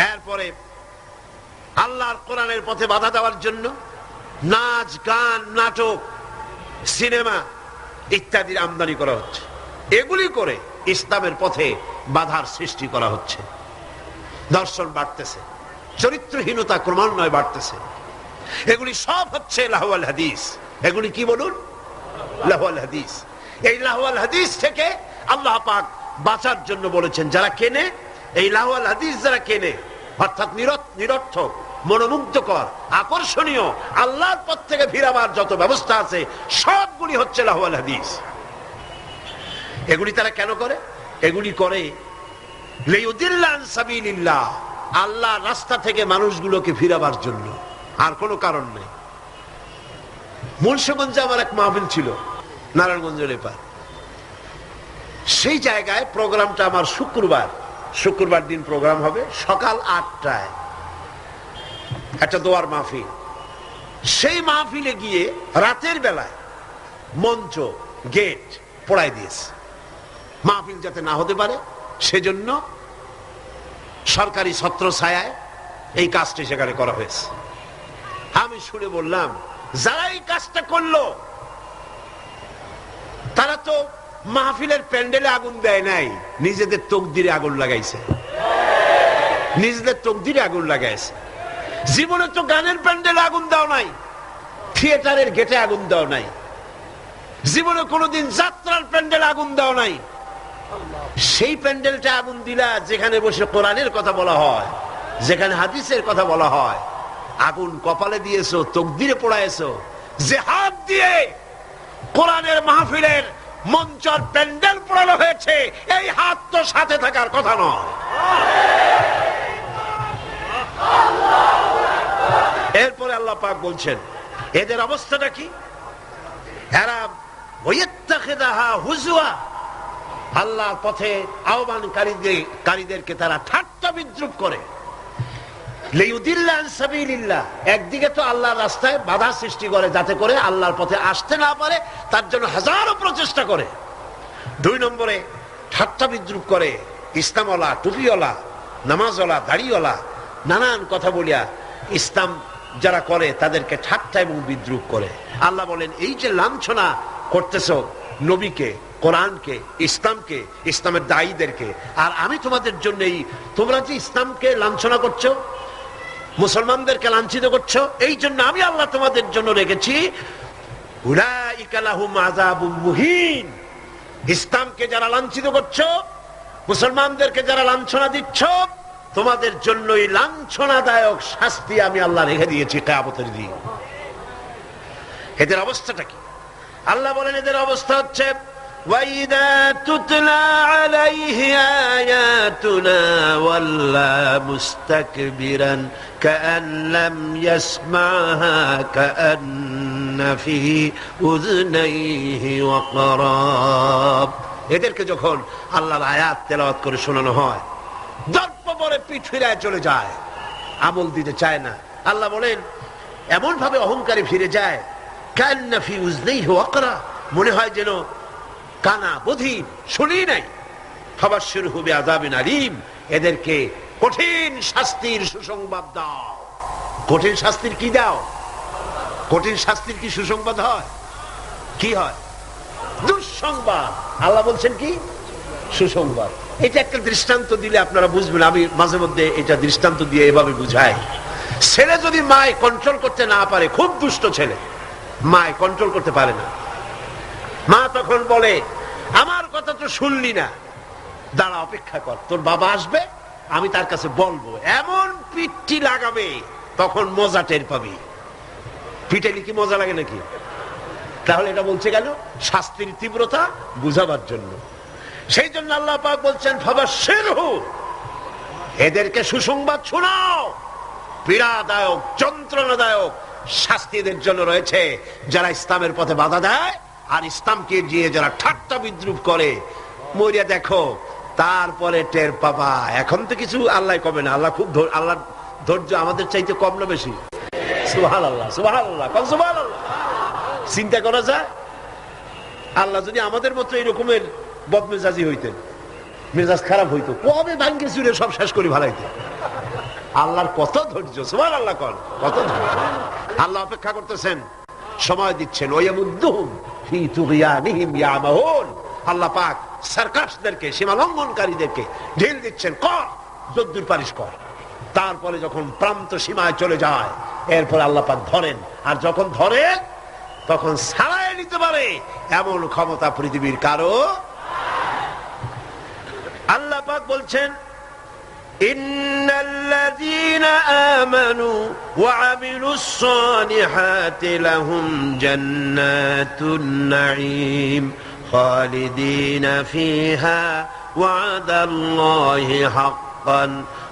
এরপরে আল্লাহর কোরআনের পথে বাধা দেওয়ার জন্য নাচ, গান, নাটক, সিনেমা ইত্যাদির আমদানি করা হচ্ছে। এগুলি করে ইসলামের পথে বাধার সৃষ্টি করা হচ্ছে। দর্শন বাড়তেছে, চরিত্রহীনতা ক্রমান্বয়ে বাড়তেছে। এগুলি সব হচ্ছে লাহওয়াল হাদিস। এগুলি কি বলুন? লাহওয়াল হাদিস। এই লাহওয়াল হাদিস থেকে আল্লাহ পাক বাঁচার জন্য বলেছেন, যারা কেনে এই লাহওয়াল হাদিস, যারা কেনে অর্থাৎ নিরর্থক, মনোমুগ্ধকর, আকর্ষণীয়, আল্লাহর পথ থেকে ফিরাবার যত ব্যবস্থা আছে সবগুলি হচ্ছে লাহওয়াল হাদিস। এগুলি তারা কেন করে? এগুলি করে লিয়ুদিল্লা আন সাবিলিল্লাহ, আল্লাহর রাস্তা থেকে মানুষগুলোকে ফিরাবার জন্য, আর কোনো কারণ নেই। মুন্সিগঞ্জে আমার এক মাহফিল ছিল, নারায়ণগঞ্জের এপার। সেই জায়গায় প্রোগ্রামটা আমার শুক্রবার দিন প্রোগ্রাম হবে সকাল 8টায়, একটা দোয়ার মাহফিল। সেই মাহফিলে গিয়ে রাতের বেলায় মঞ্চ, গেট পোড়াই দিয়েছে, মাহফিল যাতে না হতে পারে সেজন্য সরকারি ছত্র ছায়ায় এই কাজটি সেখানে করা হয়েছে। আমি শুনে বললাম, যারা এই কাজটা করলো তারা তো মাহফিলের প্যান্ডেলে আগুন দেয় নাই, নিজেদের তকদিরে আগুন লাগাইছে, নিজেদের তকদিরে আগুন লাগাইছে। জীবনে তো গানের প্যান্ডেলে আগুন দাও নাই, থিয়েটারের গেটে আগুন দাও নাই, জীবনে কোনোদিন যাত্রার প্যান্ডেলে আগুন দাও নাই। সেই প্যান্ডেলটা আগুন দিলা যেখানে বসে কোরআনের কথা বলা হয়, যেখানে হাদিসের কথা বলা হয়। আগুন কপালে দিয়েছো, তকদিরে পোড়াইছো। যে হাত দিয়ে কোরআনের মাহফিলের মঞ্চর প্যান্ডেল পোড়ানো হয়েছে, এই হাত তো সাথে থাকার কথা নয়। এরপরে আল্লাহ পাক বলছেন, এদের অবস্থাটা কি? এরা ওয়াইত্তাখিযাহা হুজওয়া, আল্লাহর পথে আহ্বানকারীদেরকে তারা ঠাট্টা বিদ্রুপ করে। লিয়ুদিল্লা আন সাবিলিল্লাহ, একদিকে তো আল্লাহর রাস্তায় বাধা সৃষ্টি করে যাতে করে আল্লাহর পথে আসতে না পারে, তার জন্য হাজারো প্রচেষ্টা করে। 2 নম্বরে ঠাট্টা বিদ্রুপ করে ইসলামওয়ালা, টুপিওয়ালা, নামাজওয়ালা, দাড়িওয়ালা, নানান কথা বলিয়া ইসলাম যারা করে তাদেরকে ঠাট্টা এবং বিদ্রুপ করে। আল্লাহ বলেন, এই যে লাঞ্ছনা করতেছ নবীকে, কোরআনকে, ইসলামকে, ইসলামের দায়ীদেরকে, আর আমি তোমাদের জন্য তোমরা যে ইসলামকে লাঞ্ছনা করছো, মুসলমানদেরকে লাঞ্ছিত করছো, এই জন্য আমি আল্লাহ তোমাদের জন্য রেখেছি উলাইকা লাহুম আযাবুম মুহিন। ইসলামকে যারা লাঞ্ছিত করছো, মুসলমানদেরকে যারা লাঞ্ছনা দিচ্ছ, তোমাদের জন্যই লাঞ্ছনাদায়ক শাস্তি আমি আল্লাহ রেখে দিয়েছি কিয়ামতের দিন। এদের অবস্থাটা কি? আল্লাহ বলেন, এদের অবস্থা হচ্ছে وَإِذَا تُتْلَى عَلَيْهِ آيَاتُنَا وَلَّى مُسْتَكْبِرًا كَأَنْ لَّمْ يَسْمَعْهَا كَأَنَّ فِي أُذُنَيْهِ وَقْرًا। এদেরকে যখন আল্লাহর আয়াত তেলাওয়াত করে শোনানো হয়, দর্প পরে পিঠ ফিরায় চলে যায়, আমল দিতে চায় না। আল্লাহ বলেন, এমন ভাবে অহংকারে ফিরে যায়, كَأَنَّ فِي أُذُنَيْهِ وَقْرًا, মনে হয় যেন কানা, বধির, শুনি নাই। ফাবাশশিরহু বিআযাবিন আলীম, এদেরকে কঠিন শাস্তির সুসংবাদ দাও। কঠিন শাস্তির কি দাও? কঠিন শাস্তির কি সুসংবাদ হয়? কি হয়? দুঃসংবাদ। আল্লাহ বলছেন কি? সুসংবাদ। এটা একটা দৃষ্টান্ত দিলে আপনারা বুঝবেন। আমি মাঝে মধ্যে এটা দৃষ্টান্ত দিয়ে এভাবে বুঝাই। ছেলে যদি মায় কন্ট্রোল করতে না পারে, খুব দুষ্ট ছেলে, মায় কন্ট্রোল করতে পারে না, মা তখন বলে, আমার কথা তো শুনলি না, দাঁড়া, অপেক্ষা কর, তোর বাবা আসবে, আমি তার কাছে বলবো, এমন পিঠটি লাগাবে তখন মজা টের পাবি। পিটাইলে কি মজা লাগে নাকি? তাহলে এটা বলছে কেন? শাস্তির তীব্রতা বুঝাবার জন্য। সেই জন্য আল্লাহ পাক বলছেন ফাবাশশিরহু, এদেরকে সুসংবাদ শোনাও, পীড়াদায়ক যন্ত্রণাদায়ক শাস্তি এদের জন্য রয়েছে যারা ইসলামের পথে বাধা দেয় আর ইসলামকে দিয়ে যারা ঠাট্টা বিদ্রুপ করে। মরিয়া দেখো, তারপরে টের পাবা। এখন তো কিছু আল্লাহ কবে না, আল্লাহ খুব আল্লাহর ধৈর্য আমাদের চাইতে কম না বেশি? সুবহানাল্লাহ, সুবহানাল্লাহ, সুবহানাল্লাহ। চিন্তা করা যায়, আল্লাহ যদি আমাদের মতো এরকমের বদমেজাজি হইতেন, মেজাজ খারাপ হইতো, কবে ভাঙ্গে চুরে সব শেষ করে ভালাইতেন। আল্লাহর কত ধৈর্য, সুবহানাল্লাহ, কত ধৈর্য। আল্লাহ অপেক্ষা করতেছেন, সময় দিচ্ছেন। ওয়ায়ামুদ্দুহুম ফি তুগয়ানিহিম ইয়ামাহুন। আল্লাহ পাক সার্কাসদেরকে, সীমা লঙ্ঘনকারীদেরকে ঢিল দিচ্ছেন, কর যদ্দুর পারিস কর। তারপরে যখন প্রান্ত সীমায় চলে যায়, এরপর আল্লাহ পাক ধরেন, আর যখন ধরেন তখন ছাড়াই নিতে পারে এমন ক্ষমতা পৃথিবীর কারো। আল্লাহ পাক বলছেন ইন্নাল্লাযীনা আমানু ওয়া আমিলুস সালিহাতি লাহুম জান্নাতুন নাঈম খালিদিনা ফিহা ওয়াদাল্লাহি হাক্কান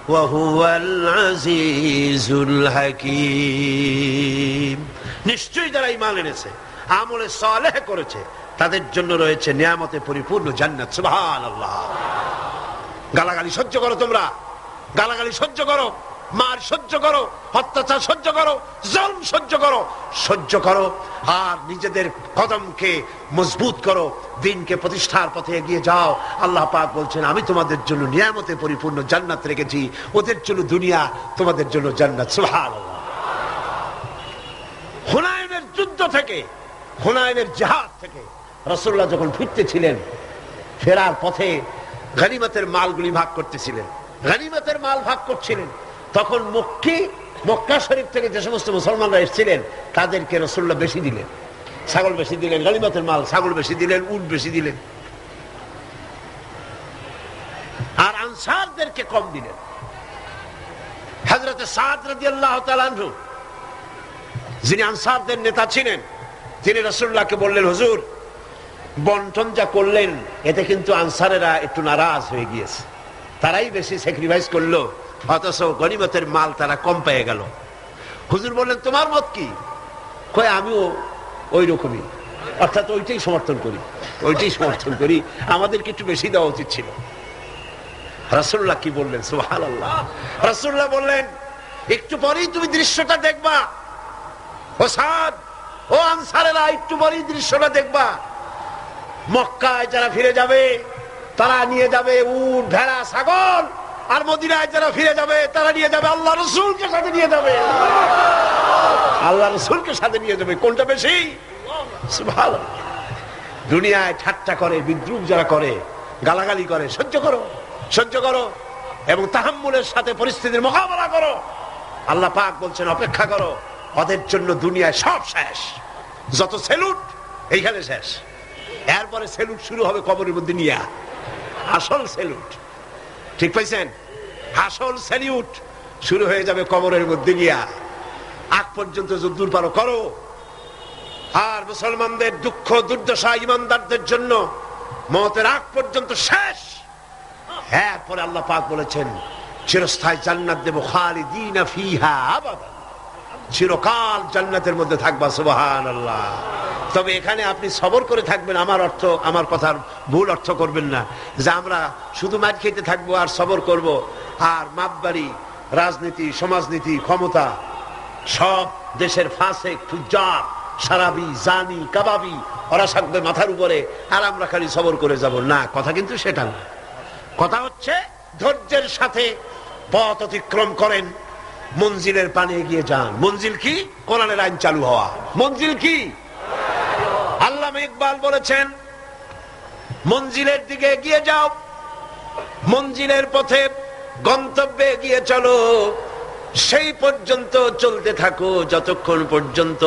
ওয়া হুয়াল আজিজুল হাকীম। নিশ্চয়ই যারা ঈমান এনেছে, আমলে সালেহ করেছে, তাদের জন্য রয়েছে নিয়ামতে পরিপূর্ণ জান্নাত। সুবহানাল্লাহ। গালাগালি সহ্য করো, তোমরা গালাগালি সহ্য করো, মার সহ্য করো, অত্যাচার সহ্য করো, জুলম সহ্য করো, আর নিজেদের কদমকে মজবুত করো, দ্বীনকে প্রতিষ্ঠার পথে এগিয়ে যাও। আল্লাহ পাক বলছেন আমি তোমাদের জন্য নিয়ামতে পরিপূর্ণ জান্নাত রেখেছি, ওদের জন্য দুনিয়া, তোমাদের জন্য জান্নাত। সুবহানাল্লাহ। হুনাইনের যুদ্ধ থেকে, হুনাইনের জিহাদ থেকে রাসূলুল্লাহ যখন ফিরতেছিলেন, ফেরার পথে গনিমতের মালগুলি ভাগ করতেছিলেন, গনিমতের মাল ভাগ করছিলেন, তখন মক্কা শরীফ থেকে যে সমস্ত মুসলমানরা এসেছিলেন তাদেরকে রাসূলুল্লাহ বেশি দিলেন, ছাগল বেশি দিলেন, গনিমতের মাল ছাগল বেশি দিলেন, উট বেশি দিলেন, আর আনসারদেরকে কম দিলেন। হযরত সাদ রাদিয়াল্লাহু তাআলা আনহু, যিনি আনসারদের নেতা ছিলেন, তিনি রাসূলুল্লাহকে বললেন, হুজুর বন্টন যা করলেন এতে কিন্তু আনসারেরা একটু নারাজ হয়ে গিয়েছে, তারাই বেশি স্যাক্রিফাইস করলো, অথচ গনিমতের মাল তারা কম পেয়ে গেল। হুজুর বললেন তোমার মত কি? কয় আমিও ওই রকমই, অর্থাৎ ওইটাই সমর্থন করি, আমাদেরকে একটু বেশি দেওয়া উচিত ছিল। রাসূলুল্লাহ কি বললেন? সুবহানাল্লাহ। রাসূলুল্লাহ বললেন একটু পরেই তুমি দৃশ্যটা দেখবা, ও সাদ, ও আনসারেরা, একটু পরেই দৃশ্যটা দেখবা। মক্কায় যারা ফিরে যাবে তারা নিয়ে যাবে উট, ভেড়া, ছাগল, আর মদিনায় যারা ফিরে যাবে তারা নিয়ে যাবে আল্লাহ রাসূলকে সাথে নিয়ে যাবে, আল্লাহ রাসূলকে সাথে নিয়ে যাবে। কোনটা বেশি? সুবহানাল্লাহ। দুনিয়ায় ঠাট্টা করে, বিদ্রুপ যারা করে, গালাগালি করে, সহ্য করো এবং তাহাম্মুলের সাথে পরিস্থিতির মোকাবেলা করো। আল্লাহ পাক বলছেন অপেক্ষা করো, ওদের জন্য দুনিয়ায় সব শেষ, যত সেলুট এইখানে শেষ, এরপরে সেলুট শুরু হবে কবরের মধ্যে নিয়ে, আসল সেলুট, ঠিক পাইছেন? আসল সেলুট শুরু হয়ে যাবে কবরের মধ্যে নিয়ে। আগ পর্যন্ত যদ্দূর পারো করো। আর মুসলমানদের দুঃখ দুর্দশা ঈমানদারদের জন্য মওতের আগ পর্যন্ত শেষ। এরপরে আল্লাহ পাক বলেছেন চিরস্থায়ী জান্নাত দেব, খালিদিনা ফিহা আবাদা, চিরকাল জান্নাতের মধ্যে থাকবা। সুবহানাল্লাহ। তবে এখানে আপনি সবর করে থাকবেন, আমার কথার ভুল অর্থ করবেন না যে আমরা শুধু মার খেতে থাকবো আর সবর করব, আর মাপবাড়ি, রাজনীতি, সমাজনীতি, ক্ষমতা, সব দেশের ফাসেক, ফুজ্জার, সারাবি, জানি, কাবাবি, ওরা থাকবে মাথার উপরে আর আমরা খালি সবর করে যাব না। কথা কিন্তু সেটা না। কথা হচ্ছে ধৈর্যের সাথে পথ অতিক্রম করেন, মঞ্জিলের পানে এগিয়ে যান। মঞ্জিল কি? কোরআনের আইন চালু হওয়া। মঞ্জিল কি? আল্লামা ইকবাল বলেছেন মঞ্জিলের দিকে এগিয়ে যাও, মঞ্জিলের পথে গন্তব্যে এগিয়ে চলো, সেই পর্যন্ত চলতে থাকো যতক্ষণ পর্যন্ত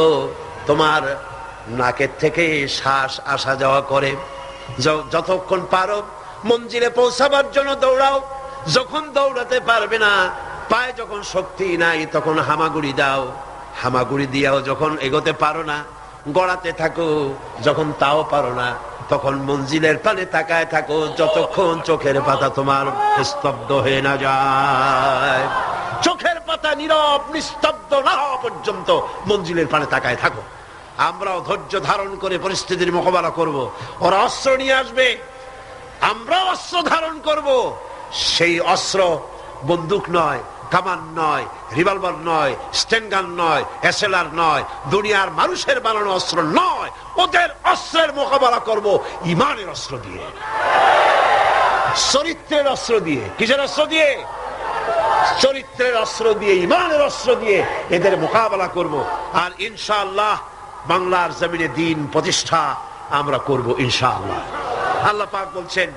তোমার নাকের থেকে শ্বাস আসা যাওয়া করে। যতক্ষণ পারো মঞ্জিলে পৌঁছাবার জন্য দৌড়াও, যখন দৌড়াতে পারবে না, পায়ে যখন শক্তি নাই, তখন হামাগুড়ি দাও। হামাগুড়ি দিয়াও যখন এগোতে পারো না, গড়াতে থাকো। যখন তাও পারো না, তখন মঞ্জিলের পানে তাকায় থাকো, যতক্ষণ চোখের পাতা তোমার স্তব্ধ হয়ে না যায়। চোখের পাতা নীরব নিস্তব্ধ না হওয়া পর্যন্ত মঞ্জিলের পানে তাকায় থাকো। আমরাও ধৈর্য ধারণ করে পরিস্থিতির মোকাবেলা করব। ওরা অস্ত্র নিয়ে আসবে, আমরা অস্ত্র ধারণ করব। সেই অস্ত্র বন্দুক নয়, কামান নয়, রিভলভার নয়, স্টেনগান নয়, এসএলআর নয়, দুনিয়ার মানুষের বানানো অস্ত্র নয়। ওদের অস্ত্রের মোকাবেলা করব ইমানের অস্ত্র দিয়ে, চরিত্রের অস্ত্র দিয়ে। কিসের অস্ত্র দিয়ে? চরিত্রের অস্ত্র দিয়ে, ইমানের অস্ত্র দিয়ে এদের মোকাবেলা করব। আর ইনশাআল্লাহ বাংলার জমিনে দ্বীন প্রতিষ্ঠা আমরা করব ইনশাআল্লাহ। আল্লাহ পাক বলছেন,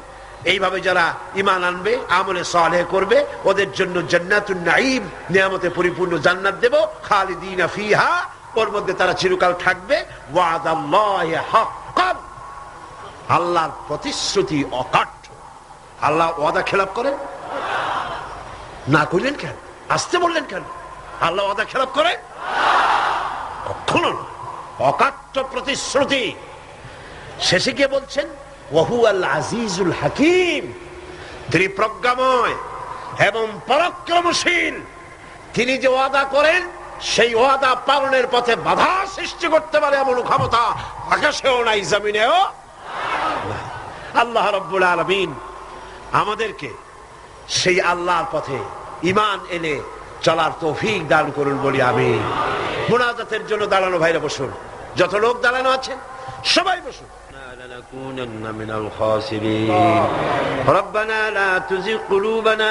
এইভাবে যারা ঈমান আনবে, আমলে সালেহ করবে, ওদের জন্য জান্নাতুন নাঈম, নিয়ামতে পরিপূর্ণ জান্নাত দেব, খালিদিনা ফিহা, ওর মধ্যে তারা চিরকাল থাকবে। ওয়াদাল্লাহি হাক্কান, আল্লাহর প্রতিশ্রুতি অকাট্য। আল্লাহ ওয়াদা খেলাপ করেন না? করলেন কেন? আসতে বললেন কেন? আল্লাহ ওয়াদা খেলাপ করে কখনো না, অকাট্য প্রতিশ্রুতি। শেষে গিয়ে বলছেন ওয়াহুয়াল আজিজুল হাকিম, তিনি প্রজ্ঞাময় এবং পরাক্রমশীল। তিনি যে ওয়াদা করেন, সেই ওয়াদা পালনের পথে বাধা সৃষ্টি করতে পারে এমন ক্ষমতা আকাশেও নাই, জমিনেও। আল্লাহ রাব্বুল আলামিন আমাদেরকে সেই আল্লাহর পথে ঈমান এনে চলার তৌফিক দান করুন বলি আমিন। মুনাজাতের জন্য দাঁড়ানো ভাইরা বসুন, যত লোক দাঁড়ানো আছে সবাই বসুন। لنكونن من الخاسرين ربنا لا تزغ قلوبنا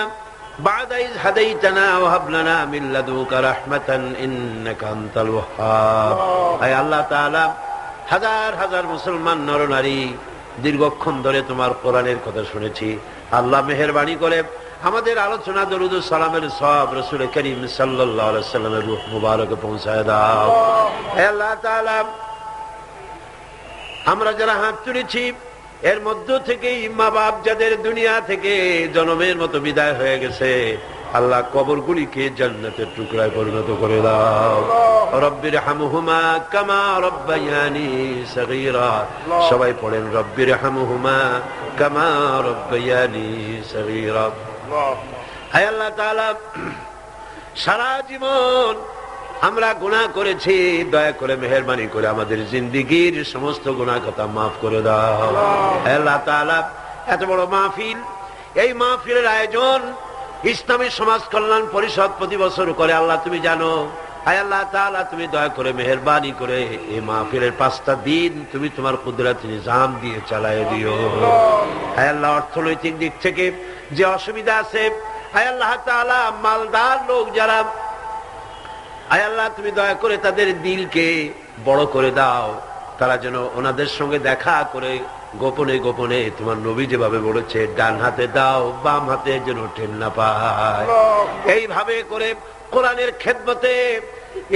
بعد إذ هديتنا وهب لنا من لدنك رحمة إنك أنت الوهاب। আয় আল্লাহ তাআলা, হাজার হাজার মুসলমান নরনারী দীর্ঘক্ষণ ধরে তোমার কোরআনের কথা শুনেছি। আল্লাহ মেহেরবানি করে আমাদের আলোচনা দরুদ ও সালামের সওয়াব রাসূল করিম সাল্লাল্লাহু আলাইহি ওয়াসাল্লামের রূহ মুবারকে পৌঁছায় দাও। হে আল্লাহ তাআলা, আমরা যারা হাত তুলেছি, এর মধ্য থেকে মা বাপ যাদের দুনিয়া থেকে জনমের মতো বিদায় হয়ে গেছে, আল্লাহ কবরগুলিকে জান্নাতের টুকরায় পরিণত করে দাও। রব্বির হামহুমা কামা রব্বায়ানি সগীরা। সবাই পড়েন রব্বির হামহুমা কামা রব্বায়ানি সগীরা। হে আল্লাহ তাআলা, সারা জীবন আমরা গুনাহ করেছি, দয়া করে মেহেরবানি করে আমাদের জিন্দেগীর সমস্ত গুনাহ কথা মাফ করে দাও। হে আল্লাহ তাআলা, এত বড় মাহফিল, এই মাহফিলের আয়োজন ইসলামী সমাজ কল্যাণ পরিষদ প্রতি বছর করে। আল্লাহ তুমি জানো। হে আল্লাহ তাআলা, তুমি দয়া করে মেহেরবানি করে এই মাহফিলের 5টা দিন তুমি তোমার কুদরতি নিজাম দিয়ে চালায় দিও। হে আল্লাহ, অর্থনৈতিক দিক থেকে যে অসুবিধা আছে, হে আল্লাহ তাআলা, মালদার লোক যারা, আয় আল্লাহ তুমি দয়া করে তাদের দিলকে বড় করে দাও। তারা যেন ওনাদের সঙ্গে দেখা করে গোপনে গোপনে তোমার নবী যেভাবে বলেছে, ডান হাতে দাও বাম হাতে যেন ঠেল না পায়। এইভাবে করে কোরআনের খেদমতে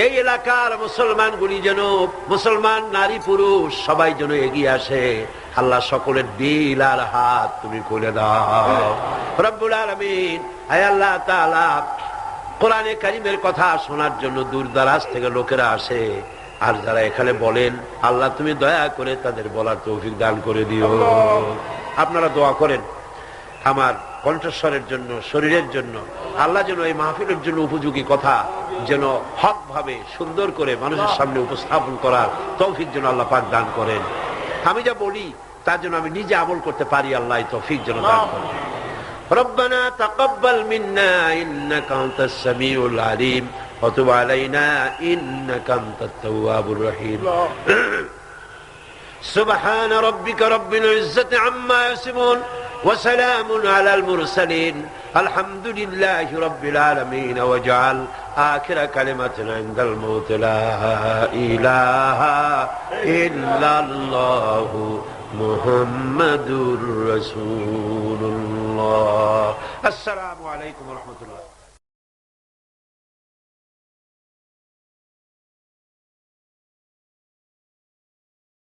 এই এলাকার মুসলমানগুলি যেন, মুসলমান নারী পুরুষ সবাই যেন এগিয়ে আসে। আল্লাহ সকলের দিল আর হাত তুমি খুলে দাও রব্বুল আলামিন। আয় আল্লাহ তাআলা, কোরআনে কারীমের কথা শোনার জন্য দূর দারাজ থেকে লোকেরা আসে, আর যারা এখানে বলেন, আল্লাহ তুমি দয়া করে তাদের বলার তৌফিক দান করে দিও। আপনারা দোয়া করেন আমার কণ্ঠস্বরের জন্য, শরীরের জন্য। আল্লাহ যেন এই মাহফিলের জন্য উপযোগী কথা যেন হক ভাবে সুন্দর করে মানুষের সামনে উপস্থাপন করার তৌফিক যেন আল্লাহ পাক দান করেন। আমি যা বলি তার জন্য আমি নিজে আমল করতে পারি, আল্লাহ এই তৌফিক যেন দান করেন। ربنا تقبل منا إنك أنت السميع العليم وتب علينا إنك أنت التواب الرحيم سبحان ربك رب العزة عما يصفون وسلام على المرسلين الحمد لله رب العالمين واجعل آخر كلمة عند الموت لا إله إلا الله محمد رسول الله। السلام عليكم ورحمة الله।